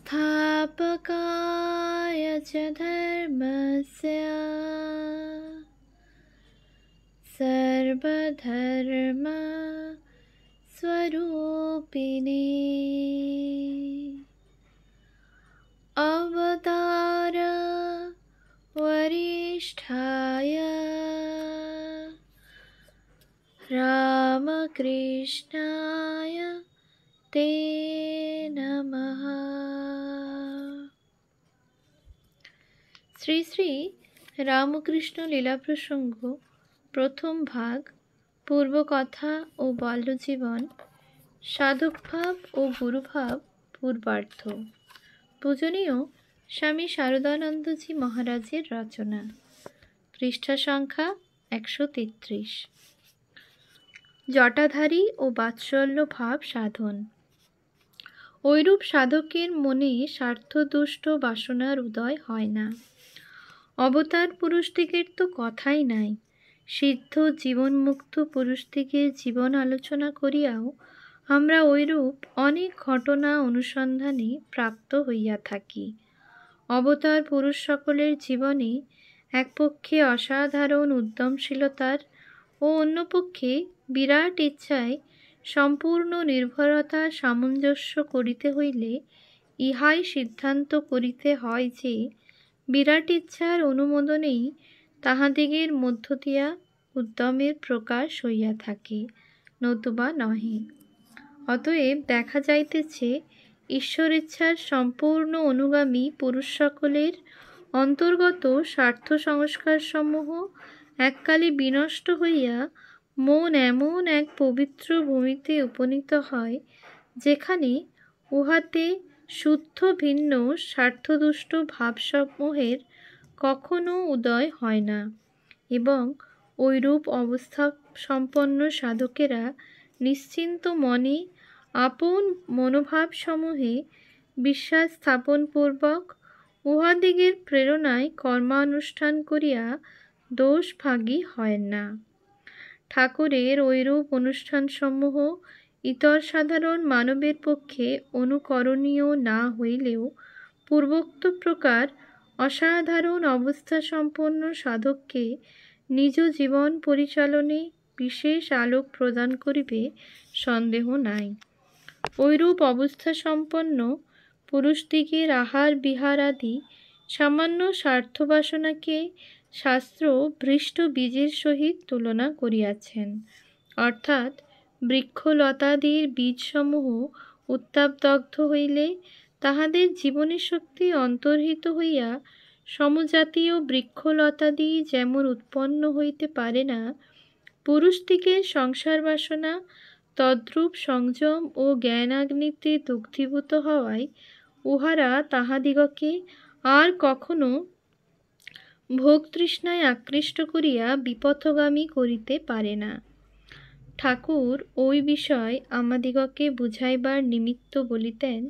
संस्थापकाय च धर्मस्य सर्वधर्म स्वरूपिणे अवतार वरिष्ठाय रामकृष्णाय ते नमः। শ্রী শ্রী রামকৃষ্ণ লীলা প্রসঙ্গ প্রথম ভাগ, পূর্বকথা ও বাল্যজীবন, সাধকভাব ও গুরুভাব পূর্বার্ধ। পূজনীয় স্বামী শারদানন্দজি মহারাজের রচনা। পৃষ্ঠা সংখ্যা 133। জটাধারী ও বাৎসল্য ভাব সাধন। ঐরূপ সাধকের মনে স্বার্থদুষ্ট বাসনার উদয় হয় না। অবতার পুরুষদিগের তো কথাই নাই। সিদ্ধ জীবনমুক্ত পুরুষদিগের জীবন আলোচনা করিয়াও আমরা ঐরূপ অনেক ঘটনা অনুসন্ধানে প্রাপ্ত হইয়া থাকি। অবতার পুরুষ সকলের জীবনে এক পক্ষে অসাধারণ উদ্যমশীলতার ও অন্য পক্ষে বিরাট ইচ্ছায় সম্পূর্ণ নির্ভরতা সামঞ্জস্য করিতে হইলে ইহাই সিদ্ধান্ত করিতে হয় যে বিরাট ইচ্ছার অনুমোদনেই তাহাদিগের মধ্য দিয়া উদ্যমের প্রকাশ হইয়া থাকে, নতুবা নহে। অতএব দেখা যাইতেছে ঈশ্বরেচ্ছার সম্পূর্ণ অনুগামী পুরুষ সকলের অন্তর্গত স্বার্থ সংস্কারসমূহ এককালে বিনষ্ট হইয়া মন এমন এক পবিত্র ভূমিতে উপনীত হয় যেখানে উহাতে শুদ্ধ ভিন্ন স্বার্থদুষ্ট ভাবসমূহের কখনো উদয় হয় না, এবং ঐরূপ অবস্থা সম্পন্ন সাধকেরা নিশ্চিন্ত মনে আপন মনোভাবসমূহে বিশ্বাস স্থাপনপূর্বক উহাদিগের প্রেরণায় কর্মানুষ্ঠান করিয়া দোষভাগী হয় না। ঠাকুরের ঐরূপ অনুষ্ঠানসমূহ ইতর সাধারণ মানবের পক্ষে অনুকরণীয় না হইলেও পূর্বোক্ত প্রকার অসাধারণ অবস্থা সম্পন্ন সাধককে নিজ জীবন পরিচালনে বিশেষ আলোক প্রদান করিবে সন্দেহ নাই। ঐরূপ অবস্থা সম্পন্ন পুরুষদিগের আহার বিহার আদি সামান্য স্বার্থবাসনাকে শাস্ত্র ভৃষ্ট বীজের সহিত তুলনা করিয়াছেন। অর্থাৎ বৃক্ষলতাদির বীজসমূহ উত্তাপদগ্ধ হইলে তাহাদের জীবনী শক্তি অন্তর্হিত হইয়া সমজাতীয় বৃক্ষলতাদি যেমন উৎপন্ন হইতে পারে না, পুরুষদিগের সংসার বাসনা তদ্রূপ সংযম ও জ্ঞানাগ্নিতে দগ্ধীভূত হওয়ায় উহারা তাহাদিগকে আর কখনো ভোগতৃষ্ণায় আকৃষ্ট করিয়া বিপথগামী করিতে পারে না। ঠাকুর ওই বিষয় আমাদিগকে বুঝাইবার নিমিত্ত বলিতেন,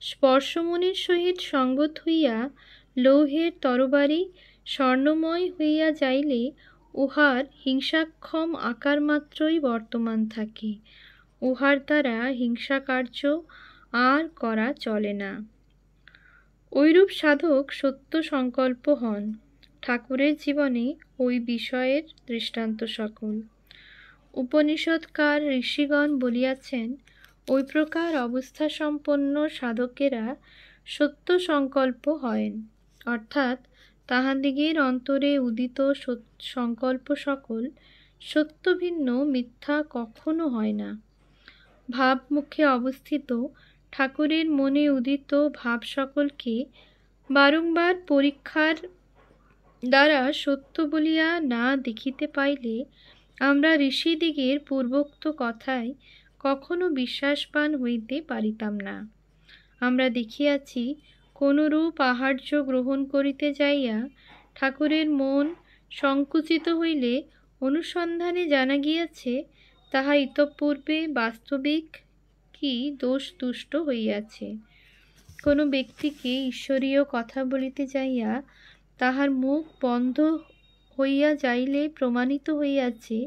স্পর্শমণির সহিত সঙ্গত হইয়া লৌহের তরবারি স্বর্ণময় হইয়া যাইলে উহার হিংসাক্ষম আকার মাত্রই বর্তমান থাকে, উহার দ্বারা হিংসাকার্য আর করা চলে না। ঐরূপ সাধক সত্য সংকল্প হন। ঠাকুরের জীবনে ওই বিষয়ের দৃষ্টান্ত সকল। উপনিষদকার ঋষিগণ বলিয়াছেন, ওই প্রকার অবস্থা সম্পন্ন সাধকেরা সত্য সংকল্প হয়েন, অর্থাৎ তাহাদিগের অন্তরে উদিত সংকল্প সকল সত্য ভিন্ন মিথ্যা কখনো হয় না। ভাবমুখে অবস্থিত ঠাকুরের মনে উদিত ভাব সকলকে বারংবার পরীক্ষার দ্বারা সত্য বলিয়া না দেখিতে পাইলে আমরা ঋষিদিগের পূর্বোক্ত কথায় কখনো বিশ্বাসবান হইতে পারিতাম না। আমরা দেখিয়াছি, কোনরূপ আহার্য গ্রহণ করিতে যাইয়া ঠাকুরের মন সংকুচিত হইলে অনুসন্ধানে জানা গিয়াছে তাহা ইতঃপূর্বে বাস্তবিক কি দোষদুষ্ট হইয়াছে। কোনো ব্যক্তিকে ঈশ্বরীয় কথা বলিতে যাইয়া তাহার মুখ বন্ধ হইয়া যাইলে প্রমাণিত হইয়াছে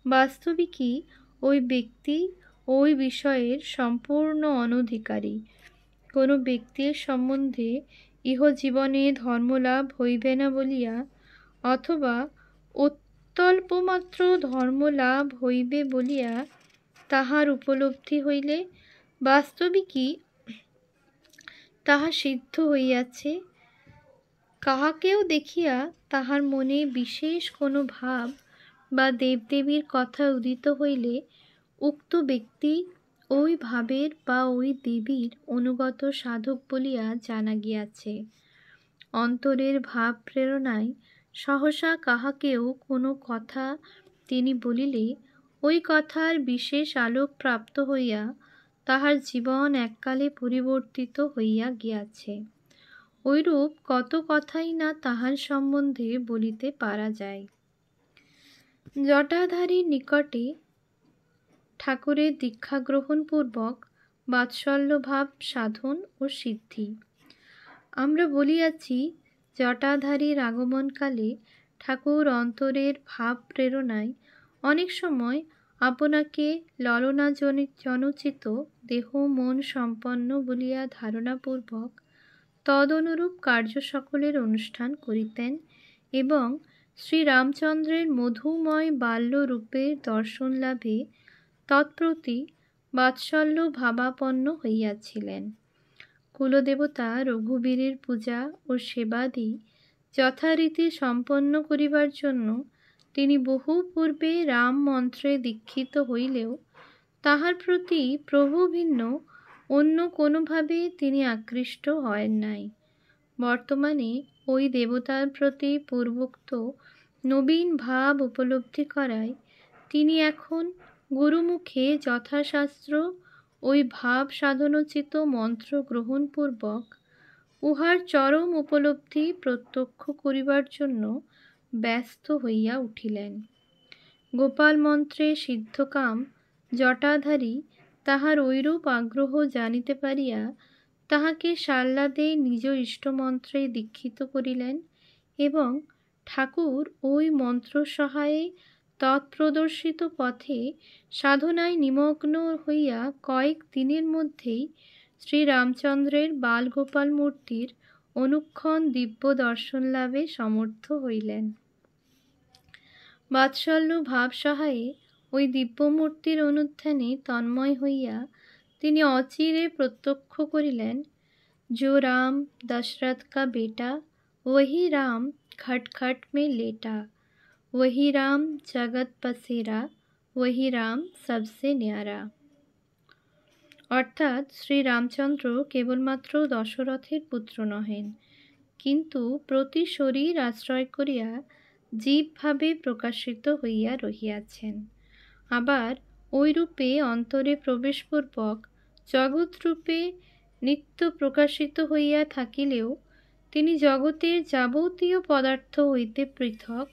বাস্তবিকই ওই ব্যক্তি ওই বিষয়ের সম্পূর্ণ অনধিকারী। কোনো ব্যক্তির সম্বন্ধে ইহজীবনে ধর্মলাভ হইবে না বলিয়া, অথবা অত্যল্পমাত্র ধর্মলাভ হইবে বলিয়া তাহার উপলব্ধি হইলে বাস্তবিকই তাহা সিদ্ধ হইয়াছে। কাহাকেও দেখিয়া তাহার মনে বিশেষ কোনো ভাব বা দেবদেবীর কথা উদিত হইলে উক্ত ব্যক্তি ওই ভাবের বা ওই দেবীর অনুগত সাধক বলিয়া জানা গিয়াছে। অন্তরের ভাব প্রেরণায় সহসা কাহাকেও কোনো কথা তিনি বলিলে ওই কথার বিশেষ আলোক প্রাপ্ত হইয়া তাহার জীবন এককালে পরিবর্তিত হইয়া গিয়াছে। ঐরূপ কত কথাই না তাহার সম্বন্ধে বলিতে পারা যায়। জটাধারীর নিকটে ঠাকুরের দীক্ষা গ্রহণ পূর্বক বাৎসল্যভাব সাধন ও সিদ্ধি। আমরা বলিয়াছি, জটাধারীর আগমনকালে ঠাকুর অন্তরের ভাব প্রেরণায় অনেক সময় আপনাকে ললনাজনোচিত দেহ মন সম্পন্ন বলিয়া ধারণাপূর্বক তদনুরূপ কার্য সকলের অনুষ্ঠান করিতেন এবং শ্রীরামচন্দ্রের মধুময় বাল্যরূপের দর্শন লাভে তৎপ্রতি বাৎসল্য ভাবাপন্ন হইয়াছিলেন। কুলদেবতা রঘুবীরের পূজা ও সেবাদি যথারীতি সম্পন্ন করিবার জন্য তিনি বহু পূর্বে রাম মন্ত্রে দীক্ষিত হইলেও তাহার প্রতি প্রভু ভিন্ন অন্য কোনোভাবে তিনি আকৃষ্ট হন নাই। বর্তমানে ওই দেবতার প্রতি পূর্বোক্ত নবীন ভাব উপলব্ধি করায় তিনি এখন গুরুমুখে যথাশাস্ত্র ওই ভাব সাধনোচিত মন্ত্র গ্রহণপূর্বক উহার চরম উপলব্ধি প্রত্যক্ষ করিবার জন্য ব্যস্ত হইয়া উঠিলেন। গোপাল মন্ত্রে সিদ্ধকাম জটাধারী তাহার ঐরূপ আগ্রহ জানিতে পারিয়া তাহাকে সাল্লাদে নিজ ইষ্টমন্ত্রে দীক্ষিত করিলেন এবং ঠাকুর ওই মন্ত্র সহায়ে তৎপ্রদর্শিত পথে সাধনায় নিমগ্ন হইয়া কয়েক দিনের মধ্যেই শ্রীরামচন্দ্রের বালগোপাল মূর্তির অনুক্ষণ দিব্য দর্শন লাভে সমর্থ হইলেন। বাৎসল্য ভাব সহায়ে ওই দিব্যমূর্তির অনুধ্যানে তন্ময় হইয়া তিনি অচিরে প্রত্যক্ষ করিলেন, जो राम दशरथ का बेटा वही राम खट खट में लेटा, वही राम जगत पसेरा, वही राम सबसे न्यारा। অর্থাৎ শ্রীরামচন্দ্র কেবলমাত্র দশরথের পুত্র নহেন, কিন্তু প্রতি শরীর আশ্রয় করিয়া জীবভাবে প্রকাশিত হইয়া রহিয়াছেন। আবার ঐরূপে অন্তরে প্রবেশপূর্বক জগৎরূপে নিত্য প্রকাশিত হইয়া থাকিলেও তিনি জগতের যাবতীয় পদার্থ হইতে পৃথক,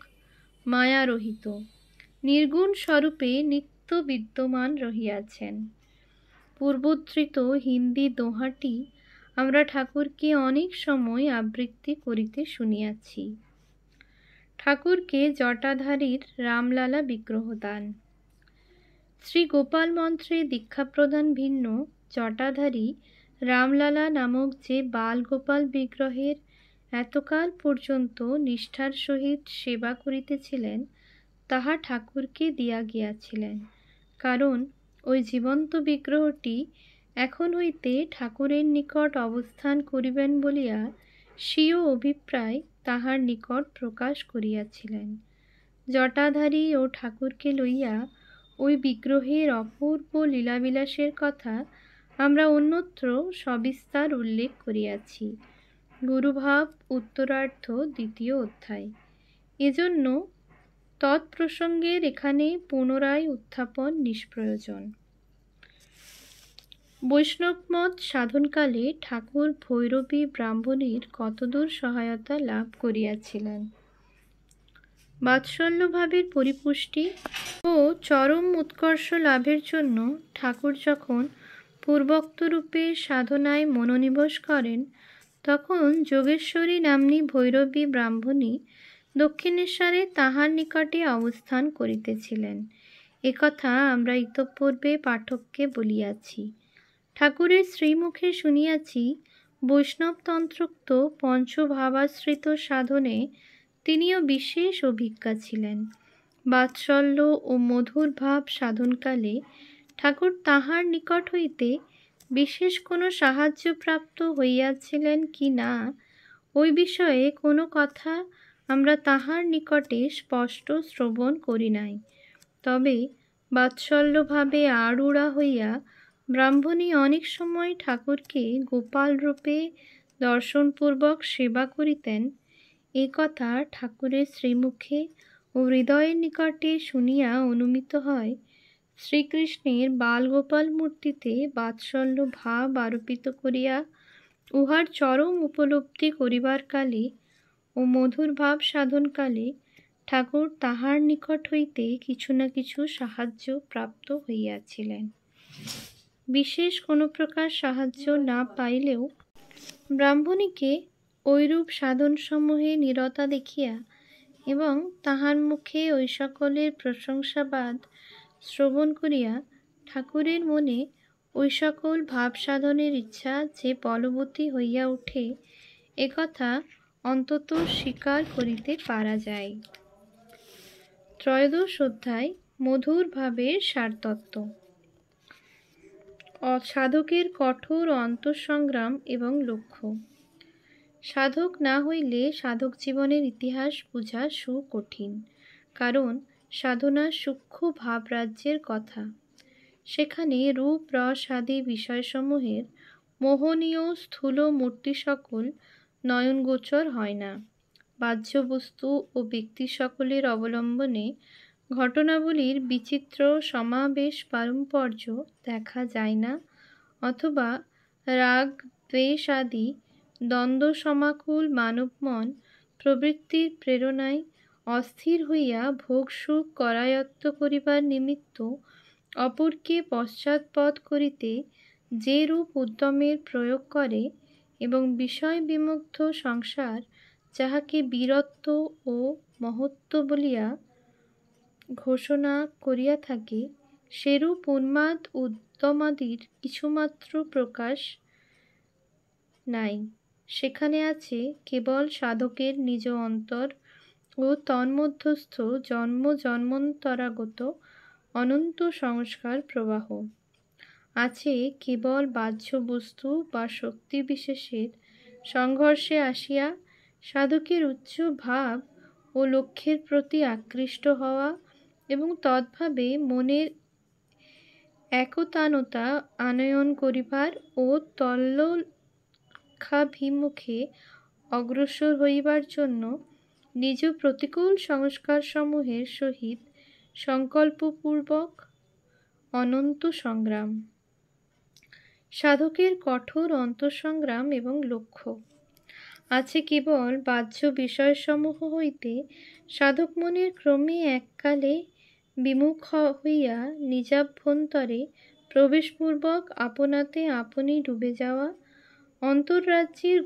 মায়ারহিত, নির্গুণ স্বরূপে নিত্য বিদ্যমান রহিয়াছেন। পূর্বোদ্ধৃত হিন্দি দোহাটি আমরা ঠাকুরকে অনেক সময় আবৃত্তি করিতে শুনিয়াছি। ঠাকুরকে জটাধারীর রামলালা বিগ্রহ দান। শ্রী গোপাল মন্ত্রে দীক্ষা প্রদান ভিন্ন জটাধারী রামলালা নামক যে বালগোপাল বিগ্রহের এতকাল পর্যন্ত নিষ্ঠার সহিত সেবা করিতেছিলেন তাহা ঠাকুরকে দিয়া গিয়াছিলেন, কারণ ওই জীবন্ত বিগ্রহটি এখন হইতে ঠাকুরের নিকট অবস্থান করিবেন বলিয়া স্বীয় অভিপ্রায় তাহার নিকট প্রকাশ করিয়াছিলেন। জটাধারী ও ঠাকুরকে লইয়া ওই বিগ্রহের অপূর্ব লীলাবিলাসের কথা আমরা অন্যত্র সবিস্তার উল্লেখ করিয়াছি। গুরুভাব উত্তরার্ধ 2য় অধ্যায়। এজন্য তৎপ্রসঙ্গের এখানে পুনরায় উত্থাপন নিষ্প্রয়োজন। বৈষ্ণবমত সাধনকালে ঠাকুর ভৈরবী ব্রাহ্মণীর কতদূর সহায়তা লাভ করিয়াছিলেন। বাৎসল্যভাবের পরিপুষ্টি ও চরম উৎকর্ষ লাভের জন্য ঠাকুর যখন পূর্বোক্তরূপে সাধনায় মনোনিবেশ করেন, তখন যোগেশ্বরী নাম্নী ভৈরবী ব্রাহ্মণী দক্ষিণেশ্বরে তাহার নিকটে অবস্থান করিতেছিলেন। একথা আমরা ইতঃপূর্বে পাঠককে বলিয়াছি। ঠাকুরের শ্রীমুখে শুনিয়াছি বৈষ্ণবতন্ত্রোক্ত পঞ্চভাবাশ্রিত সাধনে তিনিও বিশেষ অভিজ্ঞা ছিলেন। বাৎসল্য ও মধুর ভাব সাধনকালে ঠাকুর তাহার নিকট হইতে বিশেষ কোনো সাহায্য প্রাপ্ত হইয়াছিলেন কি না, ওই বিষয়ে কোনো কথা আমরা তাহার নিকটে স্পষ্ট শ্রবণ করি নাই। তবে বাৎসল্যভাবে আড়ুড়া হইয়া ব্রাহ্মণী অনেক সময় ঠাকুরকে গোপাল রূপে দর্শনপূর্বক সেবা করিতেন, এ কথা ঠাকুরের শ্রীমুখে ও হৃদয়ের নিকটে শুনিয়া অনুমিত হয়। শ্রীকৃষ্ণের বালগোপাল মূর্তিতে বাৎসল্য ভাব আরোপিত করিয়া উহার চরম উপলব্ধি করিবার কালে ও মধুর ভাব সাধনকালে ঠাকুর তাহার নিকট হইতে কিছু না কিছু সাহায্য প্রাপ্ত হইয়াছিলেন। বিশেষ কোনো প্রকার সাহায্য না পাইলেও ব্রাহ্মণীকে ঐরূপ সাধনসমূহে নিরতা দেখিয়া এবং তাহার মুখে ওই সকলের প্রশংসাবাদ শ্রবণ করিয়া ঠাকুরের মনে ওই সকল ভাব সাধনের ইচ্ছা যে বলবতী হইয়া ওঠে, একথা অন্তত স্বীকার করিতে পারা যায়। ত্রয়োদশ অধ্যায় মধুর ভাবের সারতত্ত্ব। সাধকের কঠোর অন্তঃসংগ্রাম এবং লক্ষ্য। সাধক না হইলে সাধক জীবনের ইতিহাস বোঝা সুকঠিন, কারণ সাধনা সূক্ষ্ম ভাবরাজ্যের কথা। সেখানে রূপ রস আদি বিষয়সমূহের মোহনীয় স্থূল মূর্তি সকল নয়নগোচর হয় না। বাহ্য বস্তু ও ব্যক্তি সকলের অবলম্বনে ঘটনাবলীর বিচিত্র সমাবেশ পারম্পর্য দেখা যায় না, অথবা রাগ দ্বেষ আদি দ্বন্দ্ব সমাকুল মানবমন প্রবৃত্তির প্রেরণায় অস্থির হইয়া ভোগ সুখ করায়ত্ত করিবার নিমিত্ত অপরকে পশ্চাৎপদ করিতে যে রূপ উদ্যমের প্রয়োগ করে এবং বিষয় বিমুগ্ধ সংসার যাহাকে বীরত্ব ও মহত্ব বলিয়া ঘোষণা করিয়া থাকে, সেরূপ উন্মাদ উদ্যমাদির কিছুমাত্র প্রকাশ নাই। সেখানে আছে কেবল সাধকের নিজ অন্তর ও তন্মধ্যস্থ জন্ম জন্মান্তরাগত অনন্ত সংস্কার প্রবাহ। আছে কেবল বাহ্য বস্তু বা শক্তি বিশেষের সংঘর্ষে আসিয়া সাধকের উচ্চ ভাব ও লক্ষ্যের প্রতি আকৃষ্ট হওয়া এবং তদ্ভাবে মনের একতানতা আনয়ন করিবার ও তল্লক্ষাভিমুখে অগ্রসর হইবার জন্য নিজ প্রতিকূল সংস্কারসমূহের সহিত সংকল্পপূর্বক অনন্ত সংগ্রাম। সাধকের কঠোর অন্তঃসংগ্রাম এবং লক্ষ্য। আছে কেবল বাহ্য বিষয়সমূহ হইতে সাধক মনের ক্রমে এককালে বিমুখ হইয়া নিজাভ্যন্তরে প্রবেশপূর্বক আপনাতে আপনি ডুবে যাওয়া, অন্তর্রাজ্যের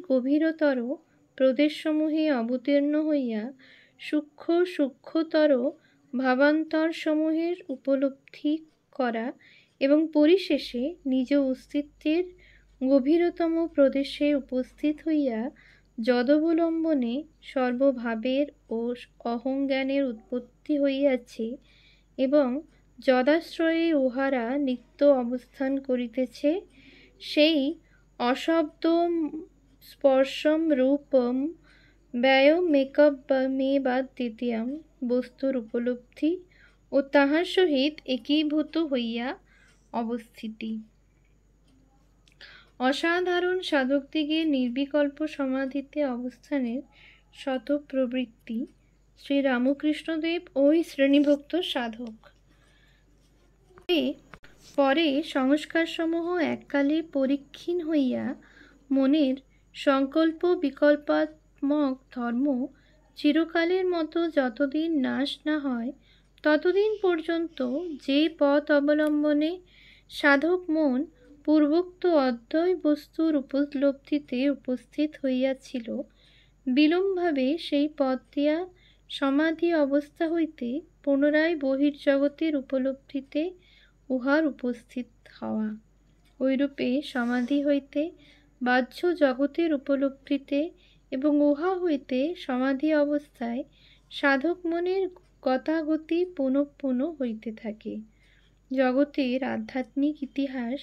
গভীরতর প্রদেশসমূহে অবতীর্ণ হইয়া সূক্ষ্ম সূক্ষ্মতর ভাবান্তরসমূহের উপলব্ধি করা এবং পরিশেষে নিজ অস্তিত্বের গভীরতম প্রদেশে উপস্থিত হইয়া যদবলম্বনে সর্বভাবের ও অহংজ্ঞানের উৎপত্তি হইয়াছে এবং যদাশ্রয়ে উহারা নিত্য অবস্থান করিতেছে, সেই অশব্দম স্পর্শম রূপম ব্যয়মেকমেবাদ্বিতীয়ম বস্তুর উপলব্ধি ও তাহার সহিত একীভূত হইয়া অবস্থিতি। অসাধারণ সাধকদিগের নির্বিকল্প সমাধিতে অবস্থানের স্বতঃপ্রবৃত্তি শ্রীরামকৃষ্ণদেব ওই শ্রেণীভুক্ত সাধক। পরে সংস্কারসমূহ এককালে পরীক্ষীণ হইয়া মনের সংকল্প বিকল্পাত্মক ধর্ম চিরকালের মতো যতদিন নাশ না হয়, ততদিন পর্যন্ত যে পথ অবলম্বনে সাধক মন পূর্বোক্ত অদ্বয় বস্তুর উপলব্ধিতে উপস্থিত হইয়াছিল, বিলম্বভাবে সেই পথ দিয়া সমাধি অবস্থা হইতে পুনরায় বহির্জগতের উপলব্ধিতে উহার উপস্থিত হওয়া ঐরূপে সমাধি হইতে বাহ্য জগতের উপলব্ধিতে এবং উহা হইতে সমাধি অবস্থায় সাধক মনের গতাগতি পুনঃ পুনঃ হইতে থাকে। জগতের আধ্যাত্মিক ইতিহাস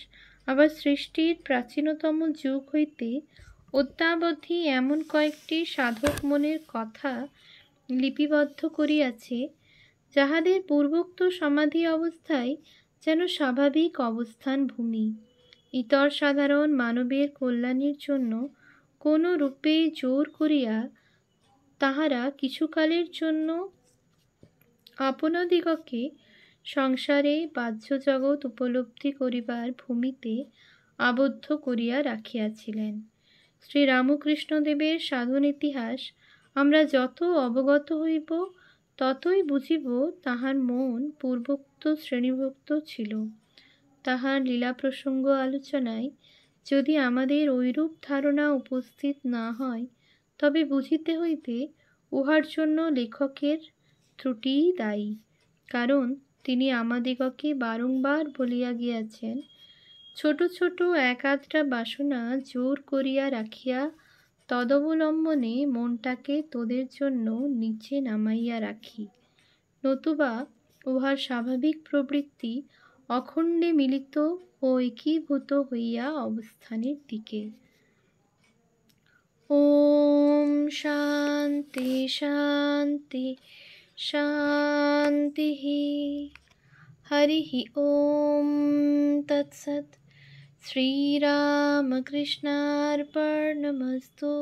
আবার সৃষ্টির প্রাচীনতম যুগ হইতে অদ্যাবধি এমন কয়েকটি সাধক মনের কথা লিপিবদ্ধ করিয়াছে, যাহাদের পূর্বোক্ত সমাধি অবস্থায় যেন স্বাভাবিক অবস্থান ভূমি। ইতর সাধারণ মানবের কল্যাণের জন্য কোনো রূপে জোর করিয়া তাহারা কিছুকালের জন্য আপনাদিগকে সংসারে বাহ্য জগৎ উপলব্ধি করিবার ভূমিতে আবদ্ধ করিয়া রাখিয়াছিলেন। শ্রীরামকৃষ্ণদেবের সাধন ইতিহাস আমরা যত অবগত হইব, ততই বুঝিব তাহার মন পূর্বোক্ত শ্রেণীভুক্ত ছিল। তাহার লীলা প্রসঙ্গ আলোচনায় যদি আমাদের ঐরূপ ধারণা উপস্থিত না হয়, তবে বুঝিতে হইবে উহার জন্য লেখকের ত্রুটিই দায়ী। কারণ তিনি আমাদিগকে বারংবার বলিয়া গিয়াছেন, ছোট ছোট এক আধটা বাসনা জোর করিয়া রাখিয়া তদবলম্বনে মনটাকে তোদের জন্য নিচে নামাইয়া রাখি, নতুবা উহার স্বাভাবিক প্রবৃত্তি অখণ্ডে মিলিত ও একীভূত হইয়া অবস্থানের দিকে। ওম শান্তি শান্তি শান্তি। হরি ওম তৎসৎ। শ্রীরামকৃষ্ণার্পণমস্তু।